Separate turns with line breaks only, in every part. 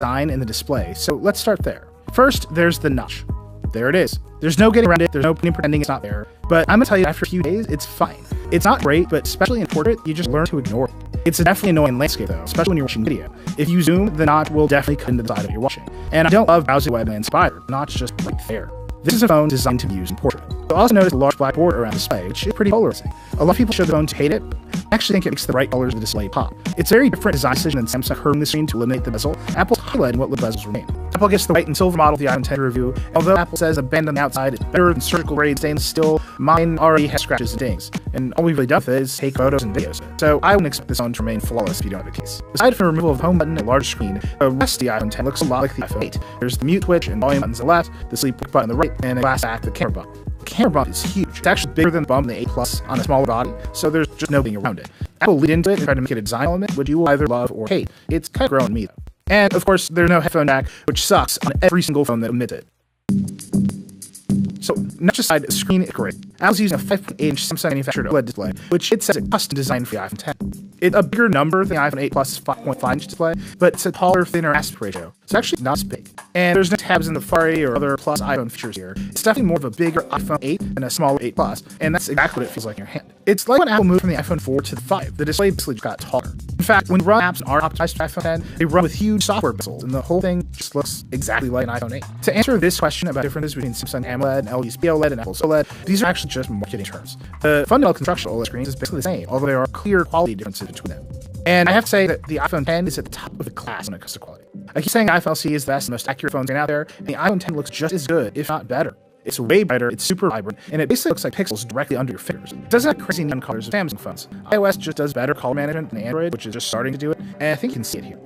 design in the display, so let's start there. First, there's the notch. There it is. There's no getting around it, there's no pretending it's not there, but I'm gonna tell you after a few days, it's fine. It's not great, but especially in portrait, you just learn to ignore it. It's definitely annoying in landscape though, especially when you're watching video. If you zoom, the notch will definitely cut into the side of what you're watching. And I don't love browsing web and Inspire, the notch just right there. This is a phone designed to be used in portrait. You'll also notice a large black border around the display, which is pretty polarizing. A lot of people show the phone to hate it, but I actually think it makes the bright colors of the display pop. It's a very different design decision than Samsung curving the screen to eliminate the bezel. Apple's highlighting what the bezels remain. Apple gets the white and silver model of the iPhone 10 review. Although Apple says a bend on the outside is better than surgical grade stainless steel, mine already has scratches and dings. And all we've really done with it is take photos and videos of it. So I wouldn't expect this phone to remain flawless if you don't have a case. Aside from the removal of the home button and large screen, the rest of the iPhone 10 looks a lot like the iPhone 8. There's the mute switch and volume buttons on the left, the sleep button on the right, and a glass back the camera bump. The camera bump is huge. It's actually bigger than the bump in the 8 Plus on a smaller body, so there's just no getting around it. Apple lead into it and tried to make it a design element, which you will either love or hate. It's kind of grown on me though. And of course, there's no headphone jack, which sucks on every single phone that omits it. So, notch aside, the screen is great. Apple's using a 5.8-inch Samsung manufactured OLED display, which it says is custom designed for the iPhone 10. It's a bigger number than the iPhone 8 Plus 5.5-inch display, but it's a taller, thinner aspect ratio. It's actually not as big. And there's no tabs in the Safari or other Plus iPhone features here. It's definitely more of a bigger iPhone 8 than a smaller 8 Plus, and that's exactly what it feels like in your hand. It's like when Apple moved from the iPhone 4 to the 5. The display basically just got taller. In fact, when you run apps that are optimized for iPhone 10, they run with huge software bezels, and the whole thing just looks exactly like an iPhone 8. To answer this question about differences between Samsung AMOLED and LG's OLED and Apple's OLED, these are actually just marketing terms. The fundamental construction of OLED screens is basically the same, although there are clear quality differences between them. And I have to say that the iPhone 10 is at the top of the class when it comes to quality. I keep saying the iPhone SE is the best and most accurate phone screen out there, and the iPhone 10 looks just as good, if not better. It's way brighter, it's super vibrant, and it basically looks like pixels directly under your fingers. It doesn't have crazy neon colors of Samsung phones. iOS just does better color management than Android, which is just starting to do it, and I think you can see it here.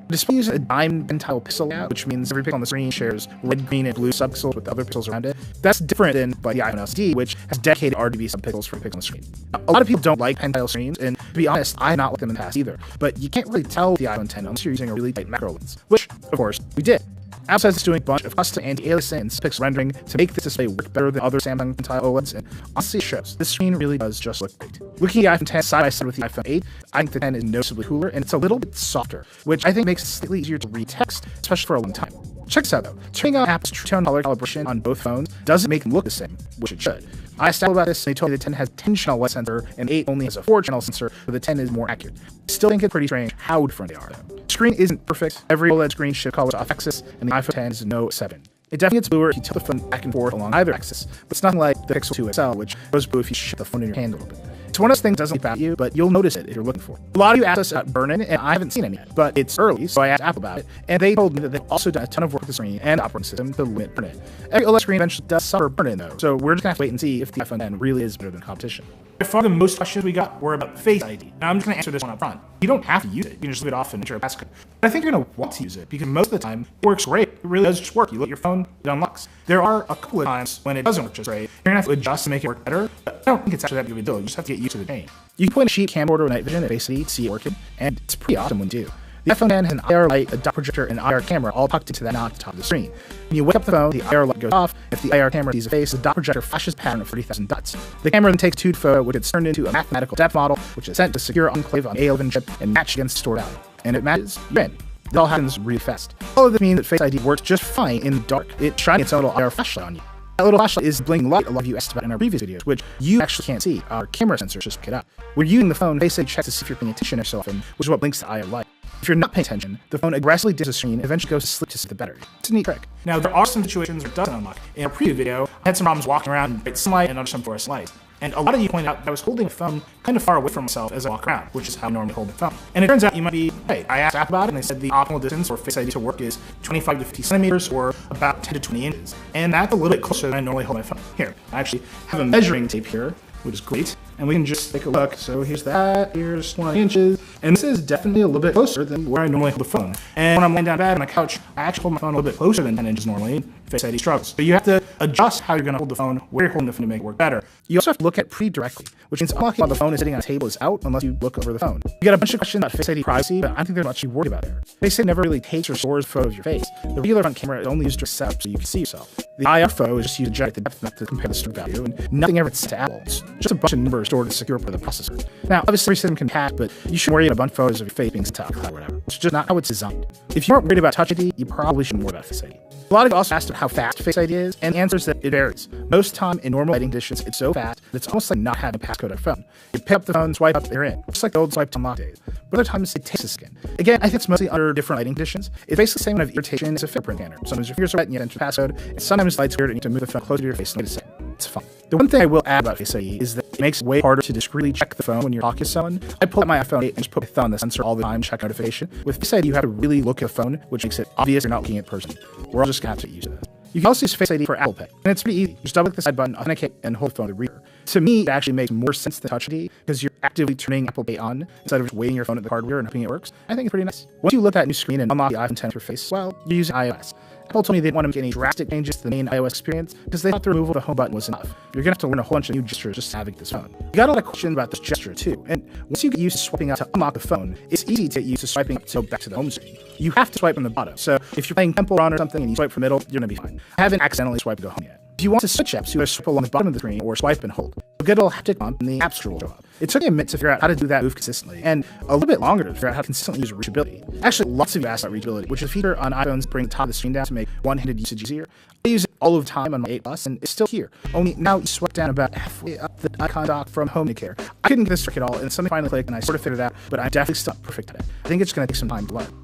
The display uses a diamond pentile pixel layout, which means every pixel on the screen shares red, green, and blue subpixels with the other pixels around it. That's different than by the iPhone LCD, which has dedicated RGB subpixels for the pixel on the screen. Now, a lot of people don't like pentile screens, and to be honest, I have not liked them in the past either, but you can't really tell with the iPhone 10 unless you're using a really tight macro lens, which, of course, we did. Apple says it's doing a bunch of custom anti-aliasing and pixel rendering to make this display work better than other Samsung pentile OLEDs, and honestly it shows. This screen really does just look great. Looking at the iPhone 10 side by side with the iPhone 8, I think the 10 is noticeably cooler, and it's a little bit softer, which I think makes it slightly easier to read text, especially for a long time. Check this out though. Turning on Apple's True Tone color calibration on both phones doesn't make them look the same, which it should. I asked Apple about this, and they told me the 10 has a 10-channel light sensor, and the 8 only has a 4-channel sensor, but the 10 is more accurate. I still think it's pretty strange how different they are though. The screen isn't perfect. Every OLED screen should colors off axis, and the iPhone 10 is no 7. It definitely gets bluer if you tilt the phone back and forth along either axis, but it's nothing like the Pixel 2 XL, which goes blue if you shift the phone in your hand a little bit. It's one of those things that doesn't leap out at you, but you'll notice it if you're looking for it. A lot of you asked us about burn-in, and I haven't seen any yet, but it's early, so I asked Apple about it, and they told me that they've also done a ton of work with the screen and operating system to limit burn-in. Every OLED screen eventually does suffer burn-in though, so we're just gonna have to wait and see if the iPhone 10 really is better than competition. By far the most questions we got were about Face ID. Now I'm just gonna answer this one up front. You don't have to use it, you can just leave it off and enter a passcode. But I think you're gonna want to use it, because most of the time it works great. It really does just work. You look at your phone, it unlocks. There are a couple of times when it doesn't work just great. You're gonna have to adjust to make it work better, but I don't think it's actually that big of a deal. You just have to get used to the chain. You can point a sheet camcorder or night vision at Face ID to see it working, and it's pretty awesome when you do. The iPhone 10 has an IR light, a dot projector, and an IR camera all tucked into that knot at the top of the screen. When you wake up the phone, the IR light goes off. If the IR camera sees a face, the dot projector flashes a pattern of 30,000 dots. The camera then takes a 2D photo, which gets turned into a mathematical depth model, which is sent to secure enclave on A11 chip and matched against stored value. And it matches, you're in. It all happens really fast. All of this means that Face ID works just fine in the dark. It's shining its own little IR flashlight on you. That little flashlight is the blinking light a lot of you asked about in our previous videos, which you actually can't see. Our camera sensors just pick it up. When using the phone, Face ID checks to see if you're paying attention every so often, which is what blinks the IR light. If you're not paying attention, the phone aggressively dims the screen and eventually goes to sleep to save the battery. It's a neat trick. Now, there are some situations where it doesn't unlock. In a previous video, I had some problems walking around in bright sunlight and under some fluorescent lights. And a lot of you pointed out that I was holding the phone kind of far away from myself as I walk around, which is how I normally hold the phone. And it turns out you might be right. I asked Apple about it, and they said the optimal distance for Face ID to work is 25 to 50 centimeters, or about 10 to 20 inches. And that's a little bit closer than I normally hold my phone. Here, I actually have a measuring tape here, which is great. And we can just take a look. So here's that, here's 20 inches. And this is definitely a little bit closer than where I normally hold the phone. And when I'm laying down in bed on my couch, I actually hold my phone a little bit closer than 10 inches normally. Face ID struggles. So you have to adjust how you're gonna hold the phone, where you're holding the phone to make it work better. You also have to look at pretty directly, which means unlocking while the phone is sitting on a table is out unless you look over the phone. You got a bunch of questions about Face ID privacy, but I don't think there's much to be worried about there. Face ID never really takes or stores a photo of your face. The regular front camera is only used to set up so you can see yourself. The IR photo is just used to generate the depth map to compare the stored value, and nothing ever gets to Apple. It's just a bunch of numbers stored in a secure part of the processor. Now, obviously every system can hack, but you shouldn't worry about a bunch of photos of your face being sent out or whatever. It's just not how it's designed. If you aren't worried about Touch ID, you probably should worry about Face ID. A lot of you also asked how fast Face ID is, and the answer is that it varies. Most time in normal lighting conditions, it's so fast that it's almost like not having a passcode on a phone. You pick up the phone, swipe up, they're in. Just like the old swipe to unlock days. But other times it takes a scan. Again, I think it's mostly under different lighting conditions. It's basically the same kind of irritation as a fingerprint scanner. Sometimes your fingers are wet and you enter the passcode, and sometimes the light's weird and you have to move the phone closer to your face and get a second. It's fun. The one thing I will add about Face ID is that it makes it way harder to discreetly check the phone when you're talking to someone. I pull out my iPhone 8 and just put my thumb on the sensor all the time, check notification. With Face ID, you have to really look at the phone, which makes it obvious you're not looking at a person. We're all just gonna have to use it. You can also use Face ID for Apple Pay, and it's pretty easy. Just double-click the side button, authenticate, and hold the phone to the reader. To me, it actually makes more sense than Touch ID, because you're actively turning Apple Pay on instead of just waiting your phone at the hardware and hoping it works. I think it's pretty nice. Once you look at that new screen and unlock the iPhone 10 with your face, well, you're using iOS. Apple told me they didn't want to make any drastic changes to the main iOS experience because they thought the removal of the home button was enough. You're going to have to learn a whole bunch of new gestures just to navigate this phone. You got a lot of questions about this gesture too, and once you get used to swiping out to unlock the phone, it's easy to get used to swiping up to go back to the home screen. You have to swipe from the bottom, so if you're playing Temple Run or something and you swipe from middle, you're going to be fine. I haven't accidentally swiped to go home yet. If you want to switch apps, you either swipe along the bottom of the screen or swipe and hold. You'll get a little haptic bump and the App Store will show up. It took me a minute to figure out how to do that move consistently, and a little bit longer to figure out how to consistently use reachability. Actually, lots of you asked about reachability, which is a feature on iPhones that bring the top of the screen down to make one-handed usage easier. I use it all of the time on my 8 Plus, and it's still here. Only now you swipe down about halfway up the icon dock from home to care. I couldn't get this trick at all, and something finally clicked, and I sort of figured it out, but I'm definitely still not perfect at it. I think it's going to take some time to learn.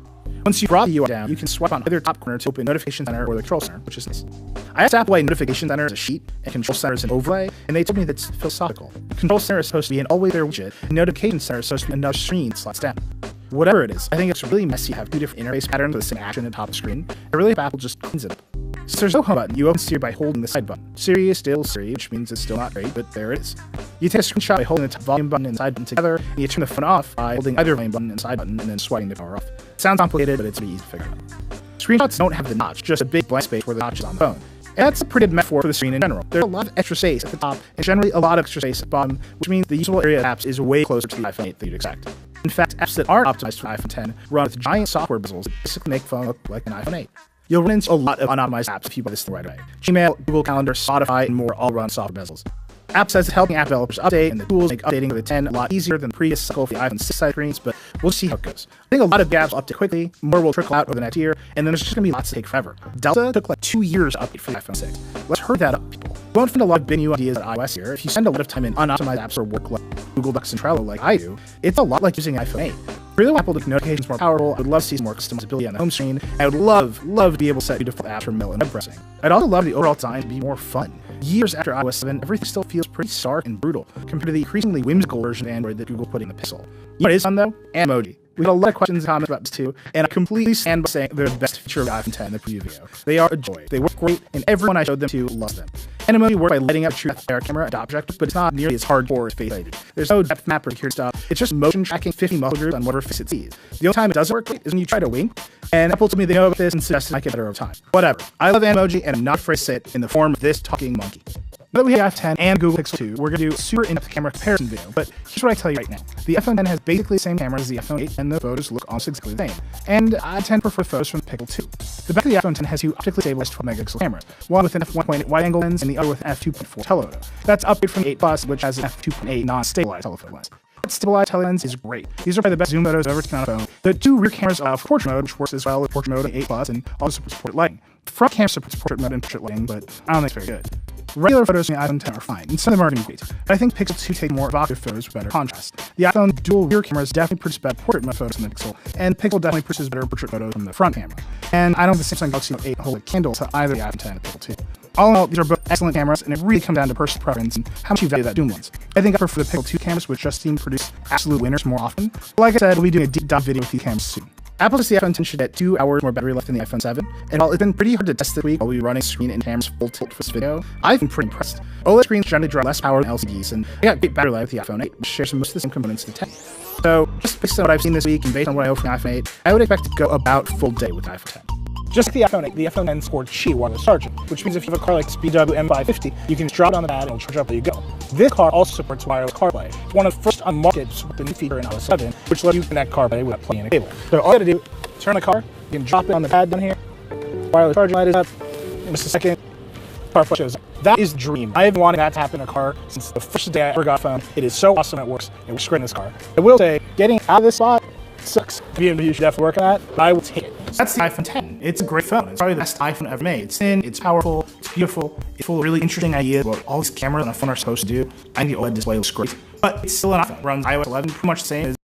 Once you brought the UI down, you can swipe on either top corner to open Notification Center or the Control Center, which is nice. I asked Apple why Notification Center is a sheet and Control Center is an overlay, and they told me that's philosophical. Control Center is supposed to be an always there widget, and Notification Center is supposed to be another screen slots down. Whatever it is, I think it's really messy to have two different interface patterns with the same action at the top of the screen. I really hope Apple just cleans it up. Since there's no home button, you open Siri by holding the side button. Siri is still Siri, which means it's still not great, but there it is. You take a screenshot by holding the top volume button and side button together, and you turn the phone off by holding either volume button and side button and then swiping the power off. Sounds complicated, but it's pretty easy to figure out. Screenshots don't have the notch, just a big blank space where the notch is on the phone. And that's a pretty good metaphor for the screen in general. There's a lot of extra space at the top, and generally a lot of extra space at the bottom, which means the usable area of apps is way closer to the iPhone 8 than you'd expect. In fact, apps that aren't optimized for the iPhone 10 run with giant software bezels that basically make the phone look like an iPhone 8. You'll run into a lot of unoptimized apps if you buy this the right way. Gmail, Google Calendar, Spotify, and more all run software bezels. App says it's helping app developers update, and the tools make updating of the 10 a lot easier than the previous cycle for the iPhone 6 side screens, but we'll see how it goes. I think a lot of apps will update quickly, more will trickle out over the next year, and then there's just going to be lots that take forever. Delta took like 2 years to update for the iPhone 6. Let's hurry that up, people. You won't find a lot of big new ideas at iOS here. If you spend a lot of time in unoptimized apps or work like Google Docs and Trello like I do, it's a lot like using an iPhone 8. I really want Apple to make notifications more powerful. I would love to see some more customizability on the home screen. I would love to be able to set new default apps for mail and web browsing. I'd also love the overall design to be more fun. Years after iOS 7, everything still feels pretty stark and brutal compared to the increasingly whimsical version of Android that Google put in the Pixel. You know what is fun though? Emoji. We got a lot of questions and comments about this too, and I completely stand by saying they're the best feature of the iPhone 10 in the preview video. They are a joy. They work great, and everyone I showed them to loves them. Emoji work by lighting up true IR camera and object, but it's not nearly as hardcore as Face ID. There's no depth map or secure stuff. It's just motion tracking 50 muscle groups on whatever face it sees. The only time it doesn't work great is when you try to wink, and Apple told me they know about this and suggested I get better over time. Whatever. I love Emoji, and I'm not afraid to say it in the form of this talking monkey. Now that we have iPhone 10 and Google Pixel 2, we're going to do a super in-depth camera comparison video, but here's what I tell you right now. The iPhone 10 has basically the same camera as the iPhone 8, and the photos look almost exactly the same. And I tend to prefer photos from the Pixel 2. The back of the iPhone 10 has two optically stabilized 12-megapixel cameras, one with an f1.8 wide-angle lens and the other with an f2.4 telephoto. That's upgrade from the 8 Plus, which has an f2.8 non-stabilized telephoto lens. That stabilized telelens is great. These are probably the best zoom photos I've ever taken on a phone. The two rear cameras allow for portrait mode, which works as well with portrait mode in 8 Plus, and also supports portrait lighting. The front camera supports portrait mode and portrait lighting, but I don't think it's very good. Regular photos in the iPhone 10 are fine, and some of them aren't even great, but I think Pixel 2 take more evocative photos with better contrast. The iPhone dual rear cameras definitely produce better portrait mode photos than the Pixel, and Pixel definitely produces better portrait photos from the front camera. And I don't think the Samsung Galaxy Note 8 hold a candle to either the iPhone 10 or Pixel 2. All in all, these are both excellent cameras, and it really comes down to personal preference and how much you value that zoom lens. I think I prefer the Pixel 2 cameras, which just seem to produce absolute winners more often. But like I said, we'll be doing a deep dive video with these cameras soon. Apple says the iPhone 10 should get 2 hours more battery life than the iPhone 7, and while it's been pretty hard to test this week while we were running screen and cameras full tilt for this video, I've been pretty impressed. OLED screens generally draw less power than LCDs, and they got great battery life with the iPhone 8, which shares most of the same components as the 10. So, just based on what I've seen this week and based on what I know from the iPhone 8, I would expect to go about full day with the iPhone 10. Just like the iPhone 8, the iPhone 10 scored Qi wireless charging, which means if you have a car like the BMW M550, you can just drop it on the pad and it'll charge up where you go. This car also supports wireless CarPlay. It's one of the first on the market to support the new feature in iOS 7, which lets you connect CarPlay without plugging in a cable. So all you gotta do, turn the car, you can drop it on the pad down here, wireless charging light is up, in just a second, CarPlay shows up. That is the dream. I've been wanting that to happen in a car since the first day I ever got a phone. It is so awesome it works. It works great in this car. I will say, getting out of this spot, sucks. BMW should definitely work on that, but I will take it. So that's the iPhone 10. It's a great phone. It's probably the best iPhone ever made. It's thin, it's powerful, it's beautiful, it's full of really interesting ideas about all these cameras on a phone are supposed to do. I think the OLED display looks great, but it's still an iPhone. It runs iOS 11, pretty much the same as